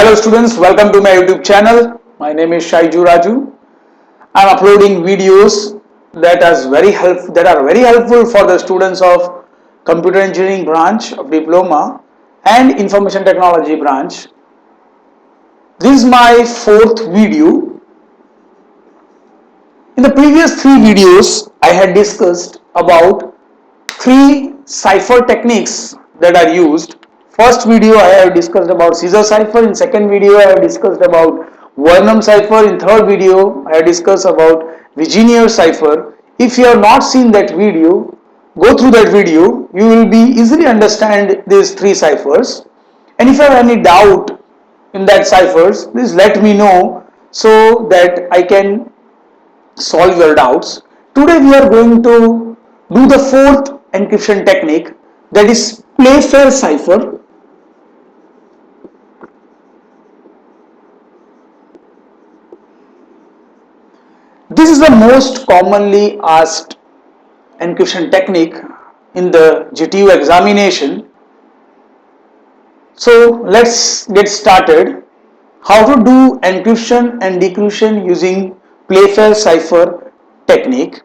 Hello students, welcome to my YouTube channel. My name is Shaiju Raju. I am uploading videos that are very helpful for the students of Computer Engineering branch of Diploma and Information Technology branch. This is my fourth video. In the previous three videos, I had discussed about three cipher techniques that are used. First video I have discussed about scissor cipher. In second video I have discussed about Vernam cipher. In third video I have discussed about Vigenère cipher. If you have not seen that video, go through that video. You will be easily understand these three ciphers. And if you have any doubt in that ciphers, please let me know so that I can solve your doubts. Today we are going to do the fourth encryption technique, that is Playfair cipher. This is the most commonly asked encryption technique in the GTU examination. So let's get started. How to do encryption and decryption using Playfair cipher technique.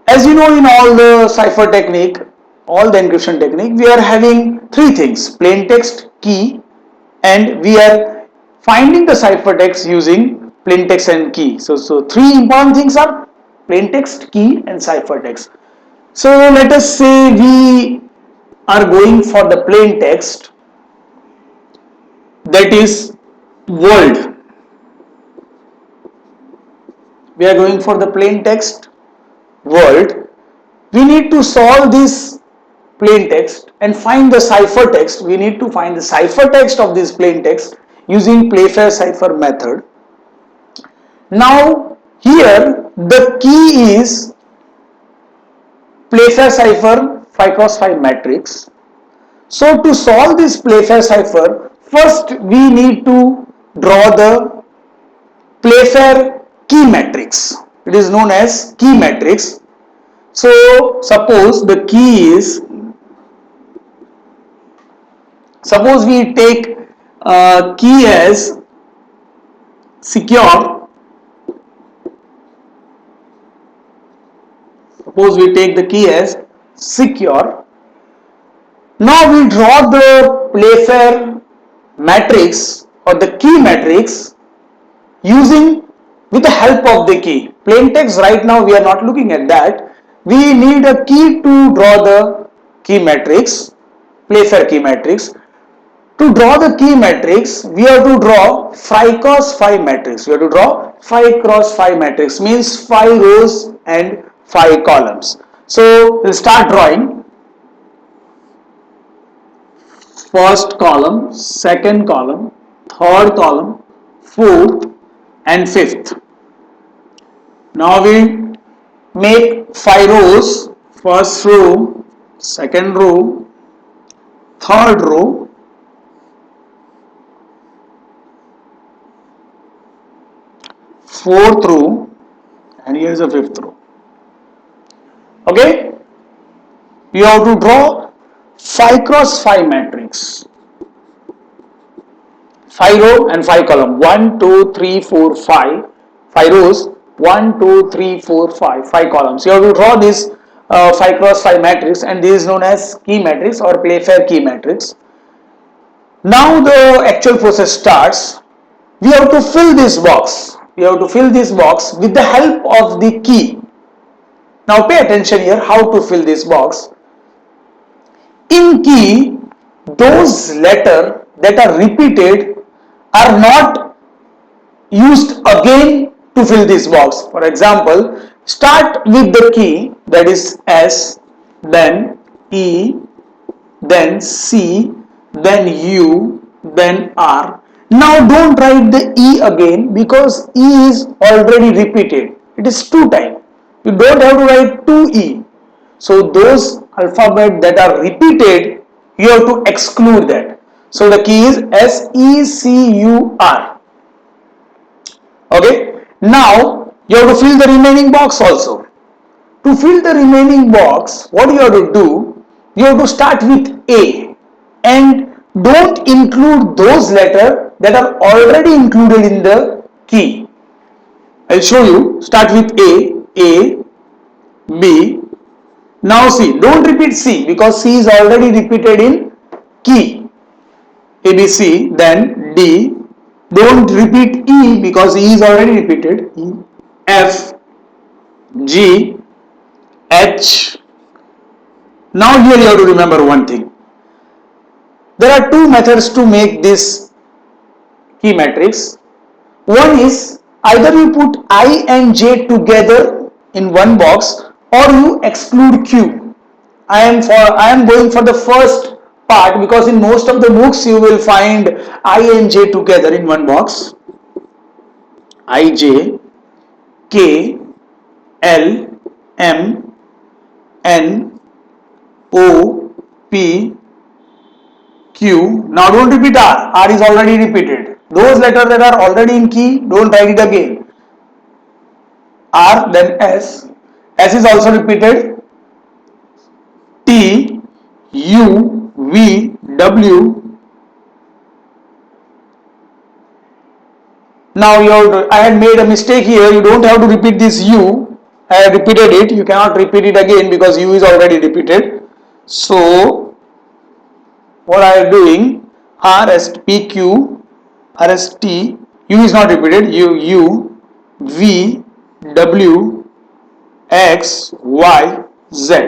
As you know, in all the cipher technique, all the encryption technique, we are having three things: plain text, key, and we are finding the cipher text using plain text and key. So three important things are plain text, key, and cipher text. So let us say we are going for the plain text, that is world. We are going for the plain text world. We need to solve this plain text and find the cipher text. We need to find the cipher text of this plain text using Playfair cipher method. Now here the key is Playfair cipher 5x5 matrix. So to solve this Playfair cipher, first we need to draw the Playfair key matrix. It is known as key matrix. So suppose the key is, suppose we take key as secure. Suppose we take the key as secure. Now we draw the Playfair matrix or the key matrix with the help of the key. Plain text right now we are not looking at that. We need a key to draw the key matrix, Playfair key matrix. To draw the key matrix, we have to draw 5x5 matrix. We have to draw 5x5 matrix, means 5 rows and 5 columns. So we'll start drawing. First column, second column, third column, fourth and fifth. Now we make 5 rows. First row, second row, third row, fourth row, and here is the fifth row. Okay, you have to draw 5x5 matrix, 5 row and 5 column, 1 2 3 4 5 rows, 1 2 3 4 5 columns. You have to draw this 5x5 matrix, and this is known as key matrix or Playfair key matrix. Now the actual process starts. We have to fill this box. We have to fill this box with the help of the key. Now pay attention here how to fill this box. In key, those letters that are repeated are not used again to fill this box. For example, start with the key, that is S, then E, then C, then U, then R. Now don't write the E again because E is already repeated. It is 2 times. You don't have to write 2E. So those alphabet that are repeated, you have to exclude that. So the key is SECUR. Okay. Now you have to fill the remaining box also. To fill the remaining box, what you have to do? You have to start with A and don't include those letters that are already included in the key. I'll show you. Start with A, B. Now C. Don't repeat C because C is already repeated in key. A, B, C. Then D. Don't repeat E because E is already repeated. E, F, G, H. Now here you have to remember one thing. There are two methods to make this key matrix. One is either you put I and J together in one box or you exclude Q. I am going for the first part because in most of the books you will find I and J together in one box. I, J, K, L, M, N, O, P, Q. Now don't repeat R. R is already repeated. Those letters that are already in key, don't write it again. R, then S. S is also repeated. T, U, V, W. Now I had made a mistake here. You don't have to repeat this U. I have repeated it. You cannot repeat it again because U is already repeated. So what I am doing, R, S, P, Q, R, S, T, U is not repeated. U, V, W, X, Y, Z.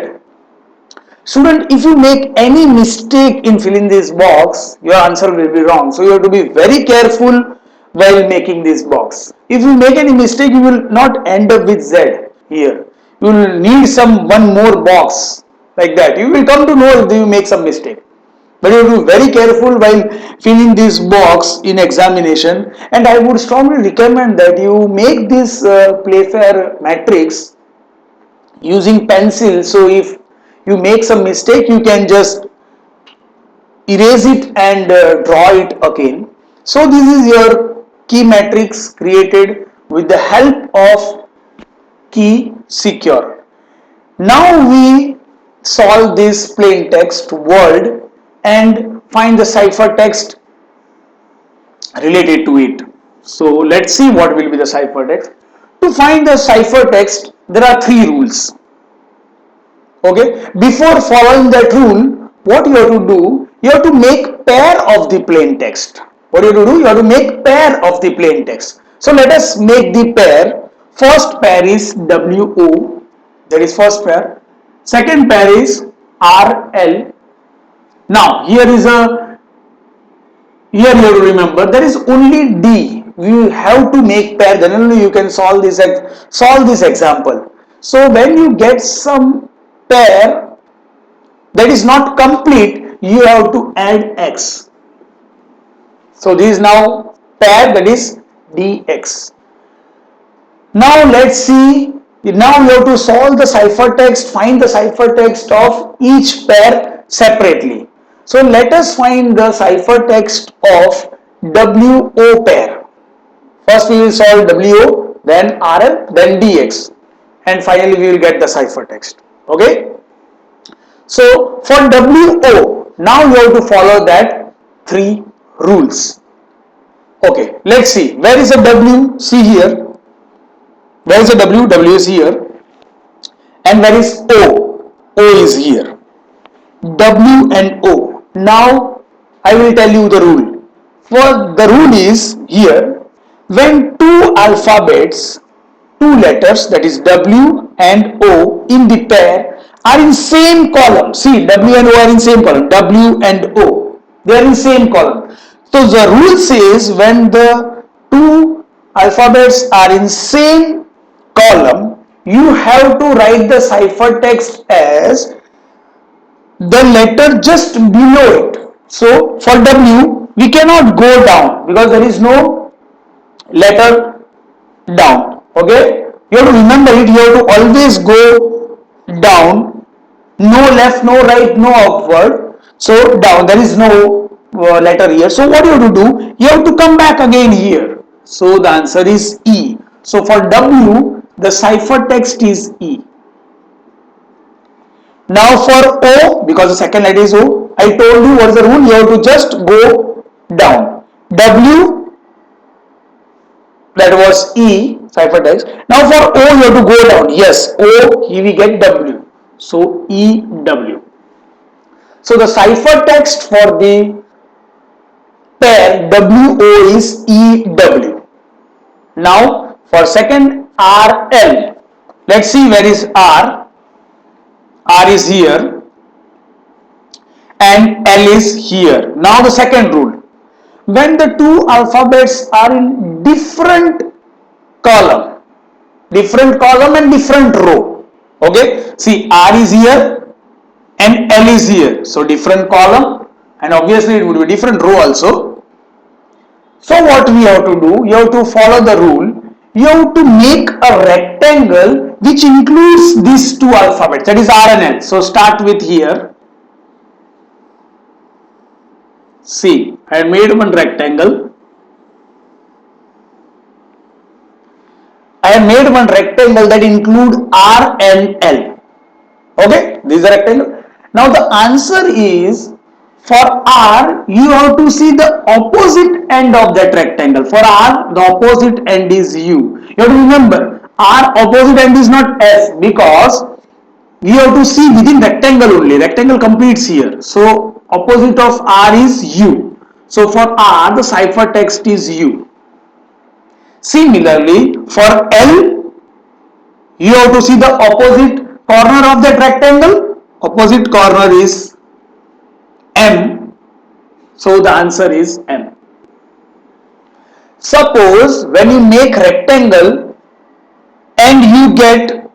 Student, if you make any mistake in filling this box, your answer will be wrong. So you have to be very careful while making this box. If you make any mistake, you will not end up with Z here. You will need one more box like that. You will come to know if you make some mistake. But you have to be very careful while filling this box in examination. And I would strongly recommend that you make this Playfair matrix using pencil. So if you make some mistake, you can just erase it and draw it again. So this is your key matrix created with the help of key secure. Now we solve this plain text word and find the ciphertext related to it. So let's see what will be the ciphertext. To find the ciphertext, there are three rules. Okay, before following that rule, what you have to do, you have to make pair of the plain text. What you have to do, you have to make pair of the plain text. So let us make the pair. First pair is WO, that is first pair. Second pair is RL. Now here you have to remember there is only D. You have to make pair, then only you can solve this example. So when you get some pair that is not complete, you have to add X. So this is now pair, that is DX. Now let's see. Now we have to solve the ciphertext, find the ciphertext of each pair separately. So let us find the ciphertext of WO pair. First we will solve WO, then RL, then DX, and finally we will get the ciphertext. Okay. So for WO, now you have to follow that three rules. Okay, let's see. Where is the W? See here. Where is the W? W is here. And where is O? O is here. W and O. Now I will tell you the rule. For the rule is here, when two alphabets, two letters, that is W and O in the pair are in same column. See, W and O are in same column. W and O, they are in same column. So the rule says when the two alphabets are in same column, you have to write the ciphertext as the letter just below it. So for W, we cannot go down because there is no letter down. Okay, you have to remember it. You have to always go down, no left, no right, no upward. So down, there is no letter here. So what you have to do, you have to come back again here. So the answer is E. So for W, the ciphertext is E. Now for O, because the second letter is O, I told you what is the rule. You have to just go down. W, that was E, ciphertext. Now for O, you have to go down. Yes, O, here we get W. So EW. So the ciphertext for the pair WO is EW. Now for second RL, let's see where is R. R is here and L is here. Now the second rule. When the two alphabets are in different column and different row. Okay, see R is here and L is here. So different column and obviously it would be different row also. So what we have to do, you have to follow the rule. You have to make a rectangle which includes these two alphabets, that is R and L. So start with here. See, I have made one rectangle. I have made one rectangle that include R and L. Okay, this is a rectangle. Now the answer is, for R, you have to see the opposite end of that rectangle. For R, the opposite end is U. You have to remember, R opposite end is not S, because we have to see within rectangle only. Rectangle completes here. So opposite of R is U. So for R, the ciphertext is U. Similarly, for L, you have to see the opposite corner of that rectangle. Opposite corner is M. So the answer is M. Suppose when you make rectangle and you get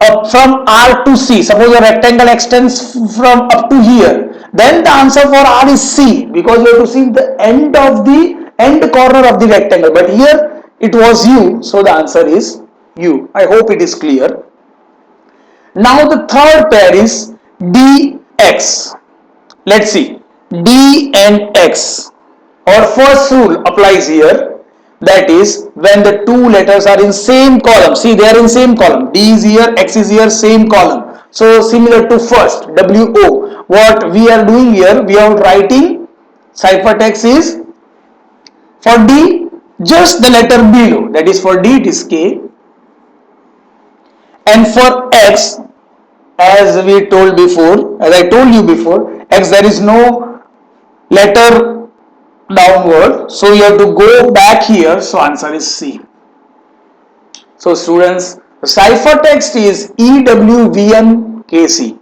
up from R to C, suppose a rectangle extends from up to here, then the answer for R is C, because you have to see the end corner of the rectangle, but here it was U, so the answer is U. I hope it is clear. Now the third pair is DX. Let's see, D and X. Our first rule applies here, that is when the two letters are in same column. See, they are in same column. D is here, X is here, same column. So similar to first, WO. What we are doing here, we are writing ciphertext is for D just the letter below, that is for D it is K, and for X, as I told you before, X there is no letter downward, so you have to go back here, so answer is C. So students, the ciphertext is EWVNKC.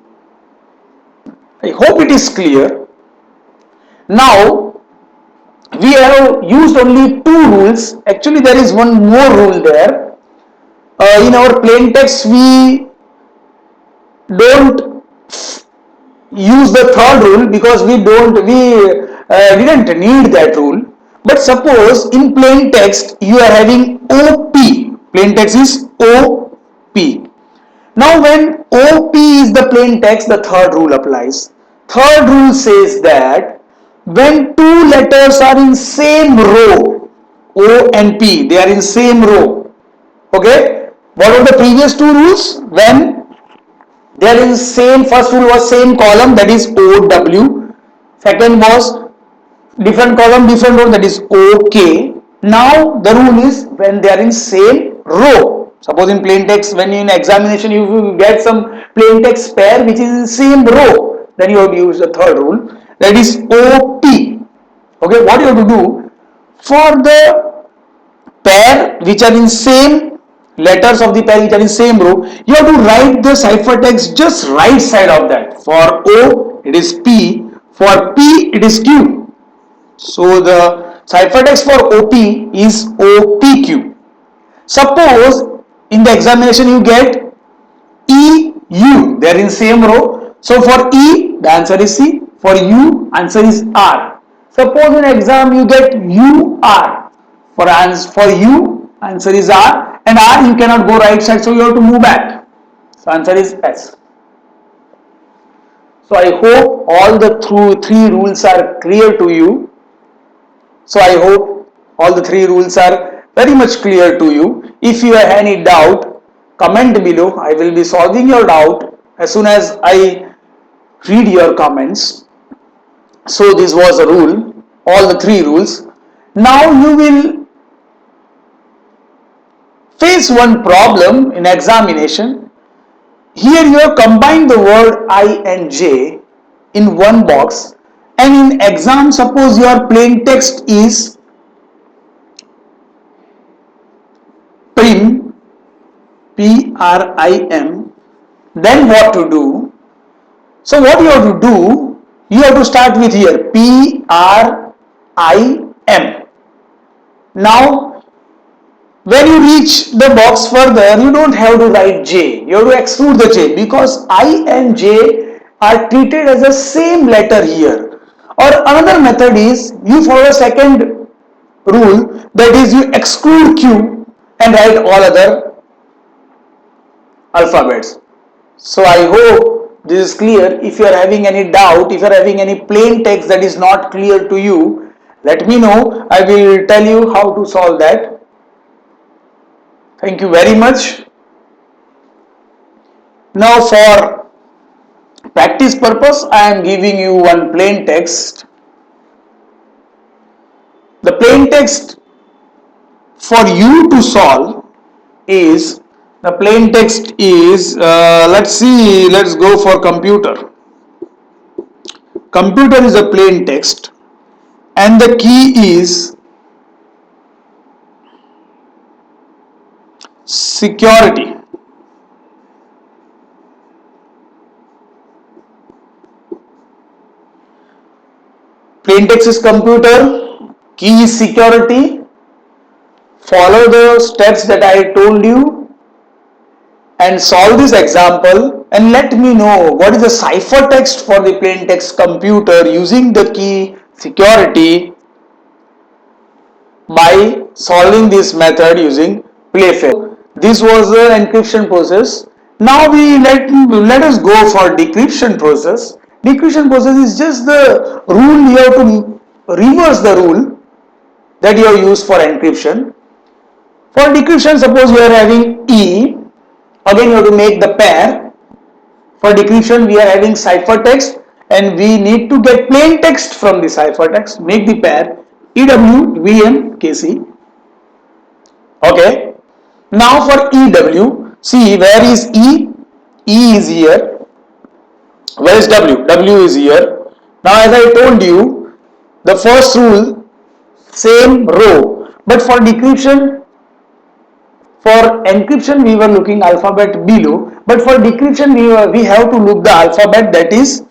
I hope it is clear. Now we have used only two rules. Actually there is one more rule there. In our plain text we don't use the third rule because we didn't need that rule. But suppose in plain text you are having OP. Plain text is OP. Now when OP is the plain text, the third rule applies. Third rule says that when two letters are in same row, O and P, they are in same row. Okay, what were the previous two rules? When they are in same, first rule was same column, that is OW. Second was different column, different row, that is OK. Now the rule is when they are in same row. Suppose in plain text, when in examination you get some plain text pair which is in same row, then you have to use the third rule, that is OP. Okay, what you have to do, for the pair which are in same, letters of the pair which are in same row, you have to write the ciphertext just right side of that. For O it is P, for P it is Q. So the ciphertext for OP is OPQ. Suppose in the examination you get EU, they are in same row. So for E the answer is C, for U answer is R. Suppose in exam you get UR, for U answer is R, and R you cannot go right side, so you have to move back. So answer is S. So I hope all the three rules are clear to you. So I hope all the three rules are very much clear to you. If you have any doubt, comment below. I will be solving your doubt as soon as I read your comments. So this was a rule. all the three rules. Now you will face one problem in examination. Here you have combined the word I and J in one box, and in exam suppose your plain text is prim, P-R-I-M, then what to do? So what you have to do, you have to start with here P-R-I-M. Now when you reach the box further, you don't have to write J. You have to exclude the J because I and J are treated as the same letter here. Or another method is you follow the second rule, that is you exclude Q and write all other alphabets. So I hope this is clear. If you are having any doubt, if you are having any plain text that is not clear to you, let me know. I will tell you how to solve that. Thank you very much. Now for practice purpose, I am giving you one plain text. The plain text for you to solve is, the plain text is, let's go for computer. Computer is a plain text and the key is security. Plain text is computer, key is security. Follow the steps that I told you and solve this example and let me know what is the ciphertext for the plain text computer using the key security by solving this method using Playfair. This was the encryption process. Now let us go for decryption process. Decryption process is just the rule you have to reverse the rule that you have used for encryption. For decryption, suppose you are having E, again you have to make the pair. For decryption we are having ciphertext and we need to get plain text from the ciphertext. Make the pair EW, VM, KC. Okay. Now for EW, see where is E? E is here. Where is W? W is here. Now as I told you, the first rule, same row. But for decryption, for encryption we were looking alphabet below, but for decryption we have to look the alphabet that is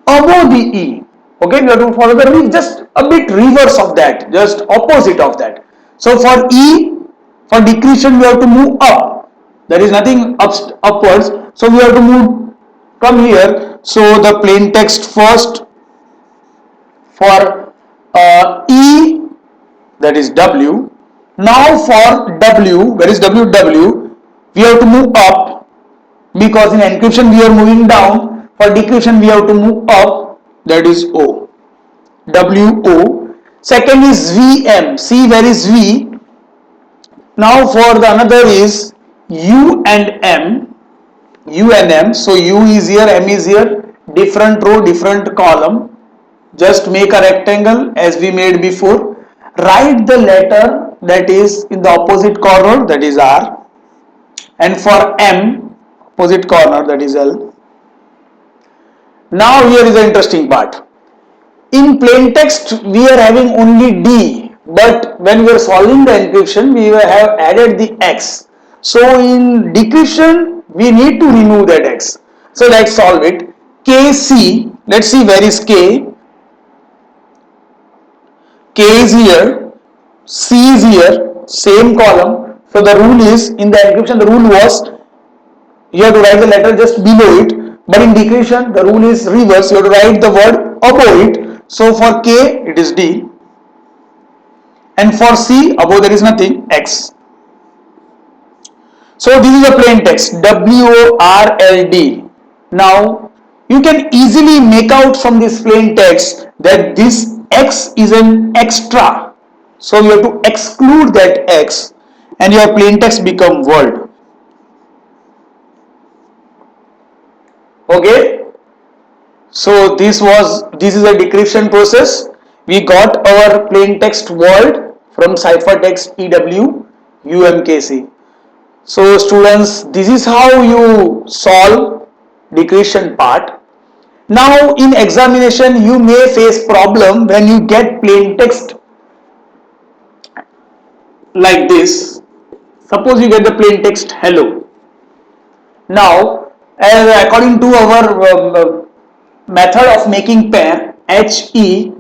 above the E. Okay, we have to follow the just a bit reverse of that, just opposite of that. So for E, for decryption we have to move up. There is nothing upwards. So we have to move, come here. So the plain text first for E, that is W. Now for W, where is W? W, we have to move up because in encryption we are moving down. For decryption we have to move up, that is O. W, O. Second is VM. See where is V? Now for the another is U and M. U and M. So U is here, M is here. Different row, different column. Just make a rectangle as we made before. Write the letter that is in the opposite corner, that is R. And for M, opposite corner, that is L. Now here is the interesting part. In plain text we are having only D, but when we are solving the encryption we have added the X. So in decryption we need to remove that X. So let's solve it. KC, let's see where is K. K is here, C is here, same column. So the rule is, in the encryption the rule was you have to write the letter just below it, but in decryption the rule is reverse, you have to write the word above it. So for K it is D, and for C above there is nothing, X. So this is a plain text, WORLD. Now you can easily make out from this plain text that this X is an extra. So you have to exclude that X and your plain text become world. Okay. So this is a decryption process. We got our plain text word from ciphertext EW UMKC. So students, this is how you solve decryption part. Now in examination you may face problem when you get plain text like this. Suppose you get the plain text hello. Now according to our method of making pair H, E,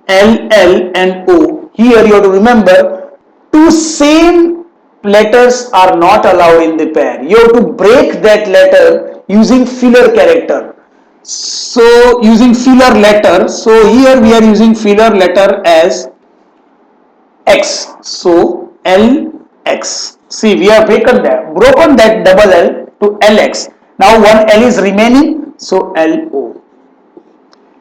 L, L and O, here you have to remember two same letters are not allowed in the pair. You have to break that letter using filler character. So using filler letter, so here we are using filler letter as X. So L X. See, we have broken that double L to LX. Now one L is remaining, so LO.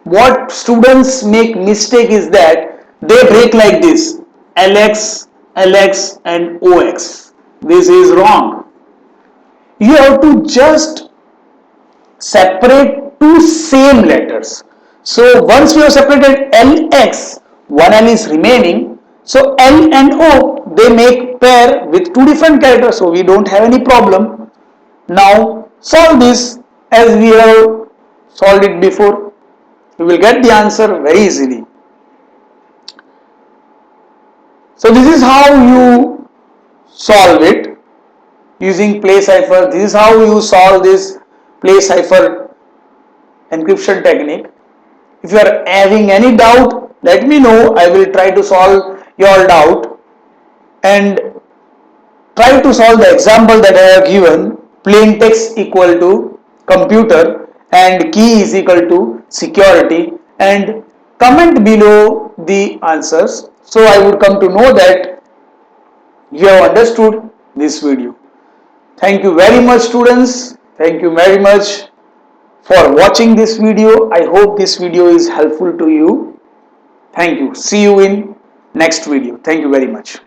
What students make mistake is that they break like this: LX, LX and OX. This is wrong. You have to just separate two same letters. So once we have separated LX, one L is remaining. So L and O, they make pair with two different characters. So we don't have any problem. Now solve this as we have solved it before. You will get the answer very easily. So this is how you solve it using play cipher. This is how you solve this play cipher encryption technique. If you are having any doubt, let me know. I will try to solve your doubt and try to solve the example that I have given. Plain text equal to computer and key is equal to security, and comment below the answers. So I would come to know that you have understood this video. Thank you very much students. Thank you very much for watching this video. I hope this video is helpful to you. Thank you. See you in next video. Thank you very much.